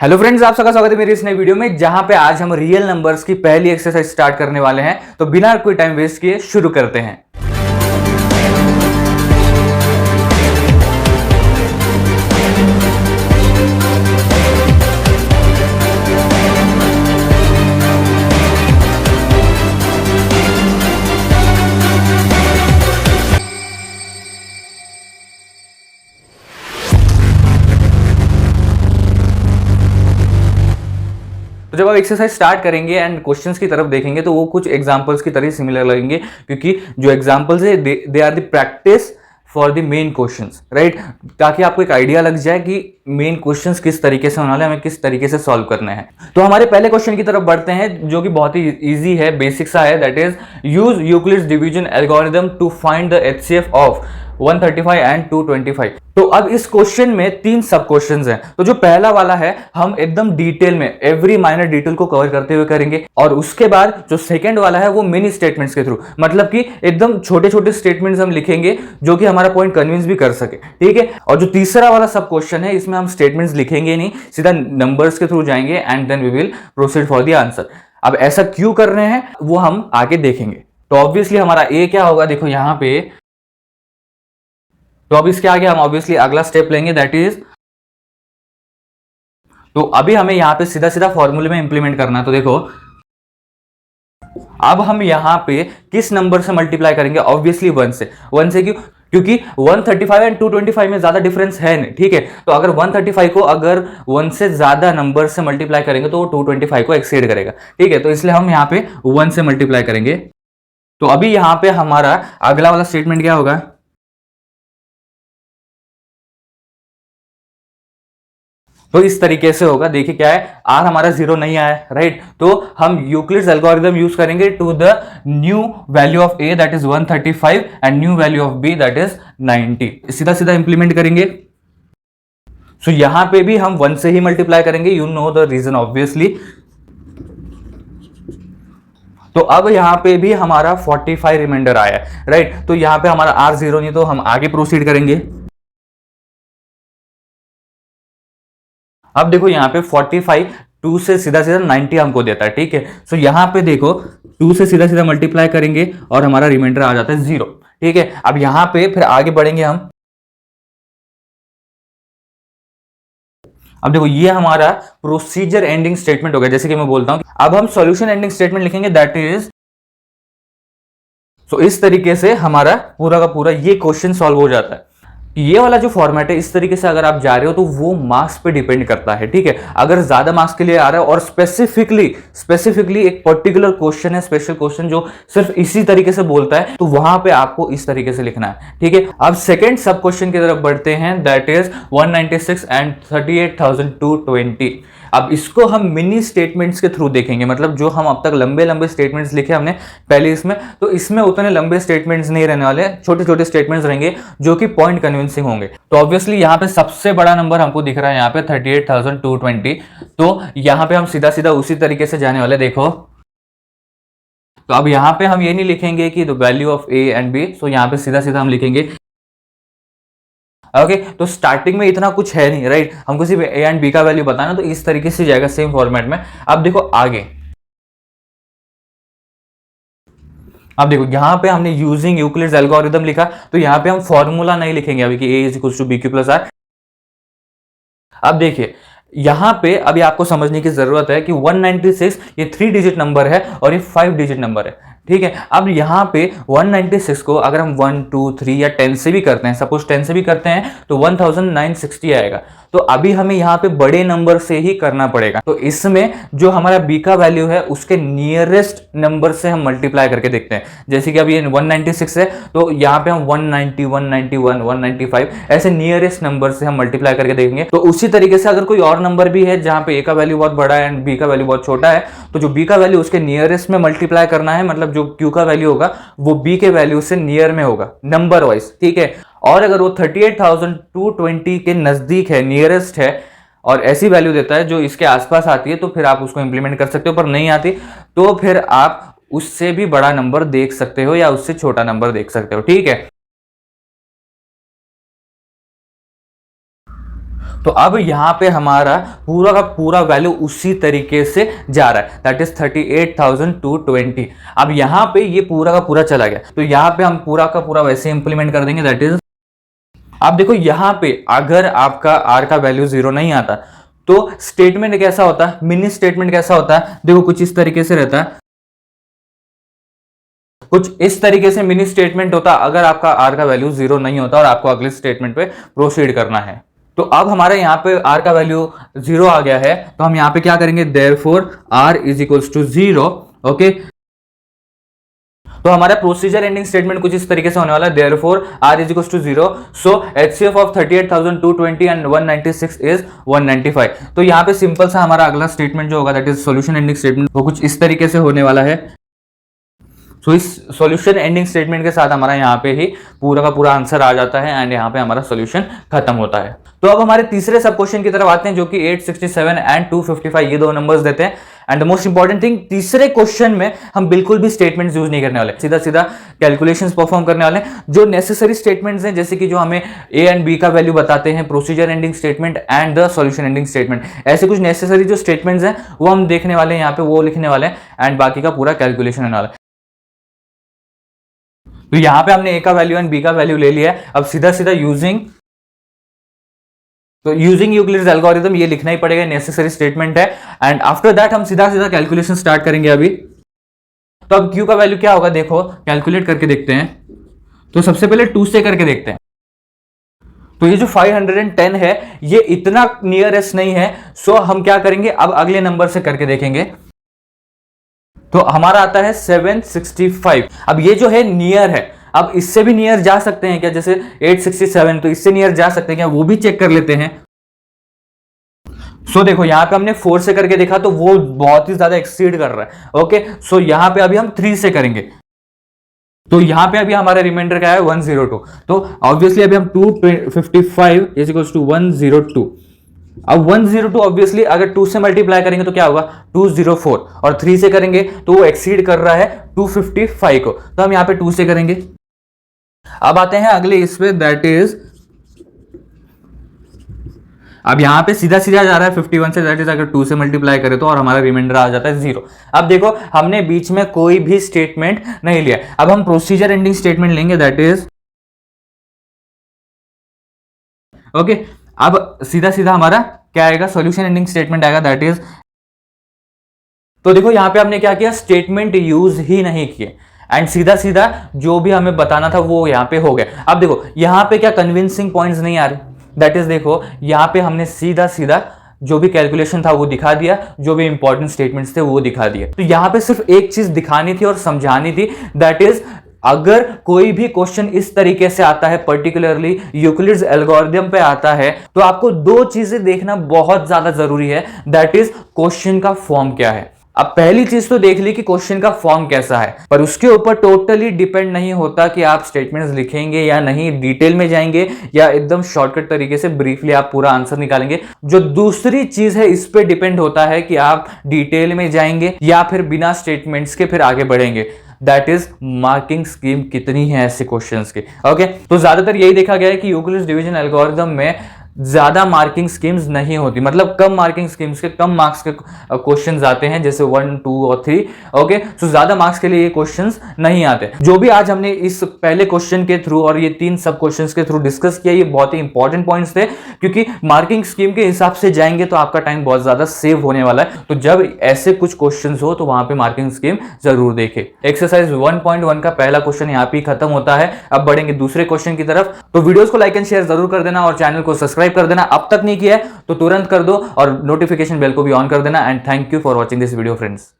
Hello friends, आप सबका स्वागत है मेरी इस नई वीडियो में जहां पे आज हम रियल नंबर्स की पहली एक्सरसाइज स्टार्ट करने वाले हैं। तो बिना कोई टाइम वेस्ट किए शुरू करते हैं। तो जब आप एक्सरसाइज स्टार्ट करेंगे एंड क्वेश्चंस की तरफ देखेंगे तो वो कुछ एग्जांपल्स की तरह सिमिलर लगेंगे, क्योंकि जो एग्जांपल्स है they are the practice for the main questions, right. ताकि आपको एक आइडिया लग जाए कि मेन क्वेश्चंस किस तरीके से होने वाले हैं, हमें किस तरीके से सॉल्व करने हैं। तो हमारे पहले क्वेश्चन की तरफ बढ़ते हैं जो कि बहुत ही इजी है, बेसिक सा है। That is use Euclid's division algorithm to find the HCF of 135 and 225। तो अब इस क्वेश्चन में तीन सब क्वेश्चंस हैं। तो जो पहला वाला है हम एकदम डिटेल में एवरी माइनर डिटेल को कवर करते हुए करेंगे, और उसके बाद जो सेकंड वाला है वो मिनी स्टेटमेंट्स के थ्रू, मतलब कि एकदम छोटे छोटे स्टेटमेंट्स हम लिखेंगे जो कि हमारा पॉइंट कन्विंस भी कर सके, ठीक है। और जो तीसरा वाला सब क्वेश्चन है इसमें हम स्टेटमेंट्स लिखेंगे नहीं, सीधा नंबर्स के थ्रू जाएंगे and then we will proceed for the answer. अब ऐसा क्यों कर रहे हैं वो हम आगे देखेंगे। तो ऑब्वियसली हमारा ए क्या होगा, देखो यहां पे। तो अब इसके आगे हम ऑब्वियसली अगला स्टेप लेंगे, दैट इज, तो अभी हमें यहां पे सीधा सीधा फॉर्मूले में इंप्लीमेंट करना है। तो देखो अब हम यहां पे किस नंबर से मल्टीप्लाई करेंगे, ऑब्वियसली 1 से। 1 से क्यों? क्योंकि 135 एंड 225 में ज्यादा डिफरेंस है नहीं, ठीक है। तो अगर 135 को अगर 1 से ज्यादा नंबर से मल्टीप्लाई करेंगे तो वो 225 को एक्सीड करेगा, ठीक है। तो इसलिए हम यहां पे 1 से मल्टीप्लाई करेंगे। तो अभी यहां पे हमारा अगला वाला स्टेटमेंट क्या होगा, तो इस तरीके से होगा। देखिए क्या है, आर हमारा 0 नहीं आया, राइट। तो हम यूक्लिड्स एल्गोरिथम यूज करेंगे to the new value of a that is 135 and new value of b that is 90। सीधा सीधा इंप्लीमेंट करेंगे। सो यहां पे भी हम 1 से ही मल्टीप्लाई करेंगे, you know the reason obviously. तो अब यहां पे भी हमारा 45 रिमाइंडर आया, राइट। तो यहां पे हमारा आर 0 नहीं, तो हम आगे प्रोसीड करेंगे। अब देखो यहाँ पे 45 2 से सीधा सीधा 90 हमको देता है, ठीक है। सो यहाँ पे देखो 2 से सीधा सीधा मल्टीप्लाई करेंगे और हमारा रिमाइंडर आ जाता है 0, ठीक है। अब यहाँ पे फिर आगे बढ़ेंगे हम। अब देखो ये हमारा प्रोसीजर एंडिंग स्टेटमेंट हो गया, जैसे कि मैं बोलता हूं। अब हम सॉल्यूशन एंडिंग स्टेटमेंट लिखेंगे, दैट इज, सो इस तरीके से हमारा पूरा का पूरा ये क्वेश्चन सॉल्व हो जाता है। ये वाला जो फॉर्मेट है इस तरीके से अगर आप जा रहे हो तो वो मार्क्स पे डिपेंड करता है, ठीक है। अगर ज्यादा मार्क्स के लिए आ रहा है और स्पेसिफिकली एक पर्टिकुलर क्वेश्चन है, स्पेशल क्वेश्चन जो सिर्फ इसी तरीके से बोलता है, तो वहां पे आपको इस तरीके से लिखना है, ठीक है। अब सेकंड सब क्वेश्चन की तरफ बढ़ते हैं, दैट इज 196 एंड 38,220। अब इसको हम मिनी स्टेटमेंट्स के थ्रू देखेंगे, मतलब जो हम अब तक लंबे लंबे स्टेटमेंट्स लिखे हमने पहले इसमें, तो इसमें उतने लंबे स्टेटमेंट्स नहीं रहने वाले, छोटे छोटे स्टेटमेंट्स रहेंगे जो कि पॉइंट कन्विंसिंग होंगे। तो ऑब्वियसली यहाँ पे सबसे बड़ा नंबर हमको दिख रहा है यहाँ पे 38,220। तो यहाँ पे हम सीधा सीधा उसी तरीके से जाने वाले, देखो। तो अब यहाँ पे हम ये नहीं लिखेंगे कि the value of A and B, so यहाँ पे सीधा सीधा हम लिखेंगे, ओके। तो स्टार्टिंग में इतना कुछ है नहीं, राइट। हमको सिर्फ ए एंड बी का वैल्यू बताना, तो इस तरीके से जाएगा सेम फॉर्मेट में। अब देखो आगे, अब देखो यहाँ पे हमने यूजिंग यूक्लिड्स एल्गोरिथम लिखा, तो यहाँ पे हम फॉर्मूला नहीं लिखेंगे अभी कि A is equal to B Q plus R. अब देखिए यहां पे अभी आपको समझने की जरूरत है कि 196 ये 3 डिजिट नंबर है और ये 5 डिजिट नंबर है, ठीक है। अब यहां पे 196 को अगर हम 1 2 3 या 10 से भी करते हैं, सपोज 10 से भी करते हैं, तो 1960 आएगा। तो अभी हमें यहाँ पे बड़े नंबर से ही करना पड़ेगा। तो इसमें जो हमारा बी का वैल्यू है उसके नियरेस्ट नंबर से हम मल्टीप्लाई करके देखते हैं। जैसे कि अभी ये 196 है, तो यहाँ पे हम 190 191 195 ऐसे नियरेस्ट नंबर से हम मल्टीप्लाई करके देखेंगे। तो उसी तरीके से अगर कोई और नंबर भी है जहां पे ए का वैल्यू बहुत बड़ा है एंड बी का वैल्यू बहुत छोटा है, तो जो बी का वैल्यू उसके नियरेस्ट में मल्टीप्लाई करना है, मतलब जो क्यू का वैल्यू होगा वो बी के वैल्यू से नियर में होगा नंबर वाइज, ठीक है। और अगर वो 38,220 के नजदीक है, नियरेस्ट है, और ऐसी वैल्यू देता है जो इसके आसपास आती है, तो फिर आप उसको इंप्लीमेंट कर सकते हो। पर नहीं आती तो फिर आप उससे भी बड़ा नंबर देख सकते हो या उससे छोटा नंबर देख सकते हो, ठीक है। तो अब यहाँ पे हमारा पूरा का पूरा वैल्यू उसी तरीके से जा रहा है, दैट इज 38,220। अब यहाँ पे ये पूरा का पूरा चला गया, तो यहाँ पे हम पूरा का पूरा वैसे इंप्लीमेंट कर देंगे, दैट इज आप देखो यहाँ पे अगर आपका आर का वैल्यू 0 नहीं आता तो स्टेटमेंट कैसा होता है, मिनी स्टेटमेंट कैसा होता है, देखो कुछ इस तरीके से रहता है, कुछ इस तरीके से मिनी स्टेटमेंट होता अगर आपका आर का वैल्यू 0 नहीं होता और आपको अगले स्टेटमेंट पे प्रोसीड करना है। तो अब हमारे यहाँ पे r का वैल्यू 0 आ गया है, तो हम यहाँ पे क्या करेंगे, therefore r is equals to 0। Okay, तो हमारा प्रोसीजर एंडिंग स्टेटमेंट कुछ इस तरीके से होने वाला है, therefore r is equals to 0, so HCF of 38,220 and 196 is 195। तो यहाँ पे सिंपल सा हमारा अगला स्टेटमेंट जो होगा, that is solution ending statement, वो कुछ इस तरीके से होने वाला है। तो इस सॉल्यूशन एंडिंग स्टेटमेंट के साथ हमारा यहाँ पे ही पूरा का पूरा आंसर आ जाता है एंड यहाँ पे हमारा सॉल्यूशन खत्म होता है। तो अब हमारे तीसरे सब क्वेश्चन की तरफ आते हैं, जो कि 867 एंड 255 ये दो नंबर्स देते हैं। And the most important thing, तीसरे क्वेश्चन में हम बिल्कुल भी स्टेटमेंट्स यूज नहीं करने वाले, सीधा सीधा कैलकुलेशंस परफॉर्म करने वाले हैं। जो नेसेसरी स्टेटमेंट्स हैं, जैसे कि जो हमें ए एंड बी का वैल्यू बताते हैं, procedure ending statement and the solution ending statement, ऐसे कुछ नेसेसरी जो स्टेटमेंट्स हैं वो हम देखने वाले हैं यहाँ पे, वो लिखने वाले हैं एंड बाकी का पूरा कैलकुलेशन होने वाला है। तो यहां पे हमने ए का वैल्यू एंड बी का वैल्यू ले लिया है। अब सीधा सीधा यूजिंग यूक्लिड्स एल्गोरिथम ये लिखना ही पड़ेगा, नेसेसरी स्टेटमेंट है। एंड आफ्टर दैट हम सीधा सीधा कैलकुलेशन स्टार्ट करेंगे अभी। तो अब क्यू का वैल्यू क्या होगा, देखो कैलकुलेट करके देखते हैं। तो सबसे पहले 2 से करके देखते हैं। तो ये जो 510 है ये इतना नियरेस्ट नहीं है, सो हम क्या करेंगे, अब अगले नंबर से करके देखेंगे। तो हमारा आता है 765। अब ये जो है नियर है, अब इससे भी नियर जा सकते हैं क्या, जैसे 867, तो इससे नियर जा सकते हैं क्या, वो भी चेक कर लेते हैं। सो देखो यहाँ पे हमने 4 से करके देखा तो वो बहुत ही ज्यादा एक्सीड कर रहा है। ओके, सो यहाँ पे अभी हम 3 से करेंगे, तो यहाँ पे अभी हमारा रिमाइंडर क्या है, 102। तो ऑब्वियसली अभी हम 255 इज इक्वल्स टू 102। अब 102 ऑब्वियसली अगर 2 से मल्टीप्लाई करेंगे तो क्या होगा, 204, और 3 से करेंगे तो वो एक्सीड कर रहा है 255 को, तो हम यहाँ पे 2 से करेंगे। अब आते हैं अगले इस पे, दैट इज अब यहाँ पे सीधा सीधा जा रहा है 51 से, दैट इज अगर 2 से मल्टीप्लाई करें तो, और हमारा रिमाइंडर आ जाता है 0। अब देखो हमने बीच में कोई भी स्टेटमेंट नहीं लिया। अब हम प्रोसीजर एंडिंग स्टेटमेंट लेंगे, दैट इज ओके। अब सीधा सीधा हमारा क्या आएगा, सॉल्यूशन एंडिंग स्टेटमेंट आएगा, दैट इज। तो देखो यहां पे हमने क्या किया, स्टेटमेंट यूज ही नहीं किए एंड सीधा सीधा जो भी हमें बताना था वो यहां पे हो गया। अब देखो यहां पे क्या कन्विंसिंग पॉइंट्स नहीं आ रहे, दैट इज देखो यहां पे हमने सीधा सीधा जो भी कैलकुलेशन था वो दिखा दिया, जो भी इंपॉर्टेंट स्टेटमेंट्स थे वो दिखा दिए। तो यहां पे सिर्फ एक चीज दिखानी थी और समझानी थी, दैट इज अगर कोई भी क्वेश्चन इस तरीके से आता है, पर्टिकुलरली यूक्लिड्स एल्गोरिथम पे आता है, तो आपको 2 चीजें देखना बहुत ज्यादा जरूरी है, दैट इज क्वेश्चन का फॉर्म क्या है। अब पहली चीज तो देख ली कि क्वेश्चन का फॉर्म कैसा है, पर उसके ऊपर टोटली डिपेंड नहीं होता कि आप स्टेटमेंट्स लिखेंगे या नहीं, डिटेल में जाएंगे या एकदम शॉर्टकट तरीके से ब्रीफली आप पूरा आंसर निकालेंगे। जो दूसरी चीज है इस पे डिपेंड होता है कि आप डिटेल में जाएंगे या फिर बिना स्टेटमेंट्स के फिर आगे बढ़ेंगे, दैट इज मार्किंग स्कीम कितनी है ऐसे क्वेश्चंस की। ओके, तो ज्यादातर यही देखा गया है कि यूक्लिड्स डिवीजन एल्गोरिथम में ज्यादा मार्किंग स्कीम्स नहीं होती, मतलब कम मार्किंग स्कीम्स के कम मार्क्स के क्वेश्चंस आते हैं, जैसे 1, 2 और 3। ओके, सो ज्यादा मार्क्स के लिए ये क्वेश्चंस नहीं आते। जो भी आज हमने इस पहले क्वेश्चन के थ्रू और ये 3 सब क्वेश्चंस के थ्रू डिस्कस किया, ये बहुत ही इंपॉर्टेंट पॉइंट्स थे, क्योंकि मार्किंग स्कीम के हिसाब से जाएंगे तो आपका टाइम बहुत ज्यादा सेव होने वाला है। तो जब ऐसे कुछ क्वेश्चन हो तो वहां पे मार्किंग स्कीम जरूर देखे। एक्सरसाइज 1.1 का पहला क्वेश्चन यहाँ पे खत्म होता है। अब बढ़ेंगे दूसरे क्वेश्चन की तरफ। तो वीडियोस को लाइक एंड शेयर जरूर कर देना और चैनल को सब्सक्राइब कर देना, अब तक नहीं किया है तो तुरंत कर दो और नोटिफिकेशन बेल को भी ऑन कर देना। And thank you for watching this video friends.